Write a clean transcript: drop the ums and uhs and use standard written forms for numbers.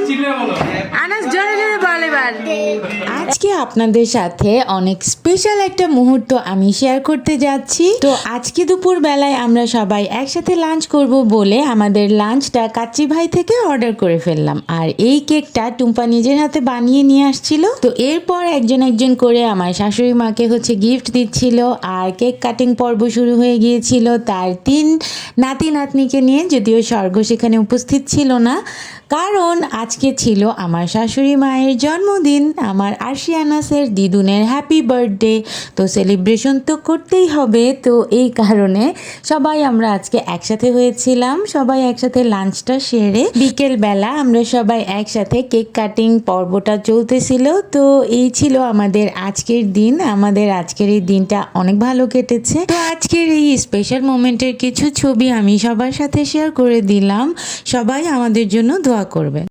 আনাস জোরে জোরে বল এবার। আজকে আপনাদের সাথে অনেক স্পেশাল একটা মুহূর্ত আমি শেয়ার করতে যাচ্ছি। তো আজকে দুপুর বেলায় আমরা সবাই একসাথে লাঞ্চ করব বলে আমাদের লাঞ্চটা কাচ্চি ভাই থেকে অর্ডার করে ফেললাম। আর এই কেকটা টুম্পা নিজের হাতে বানিয়ে নিয়ে আসছিল। তো এরপর একজন একজন করে আমার শাশুড়ি মাকে গিফট দিচ্ছিল আর কেক কাটিং পর্ব শুরু হয়ে গিয়েছিল তার 3 নাতি নাতনিকে নিয়ে। যদিও স্বর্গ সেখানে উপস্থিত ছিল না, কারণ আজকে ছিল আমার শাশুড়ি মায়ের জন্মদিন, আমার আরশি আনাসের দিদুনের হ্যাপি বার্থডে। তো সেলিব্রেশন তো করতেই হবে। তো এই কারণে সবাই আমরা আজকে একসাথে হয়েছিলাম। সবাই একসাথে লাঞ্চটা সেরে বিকেলবেলা আমরা সবাই একসাথে কেক কাটিং পর্বটা চলতেছিল। তো এই ছিল আমাদের আজকের দিন। আমাদের আজকের এই দিনটা অনেক ভালো কেটেছে। তো আজকের এই স্পেশাল মোমেন্টের কিছু ছবি আমি সবার সাথে শেয়ার করে দিলাম। সবাই আমাদের জন্য দোয়া করবেন।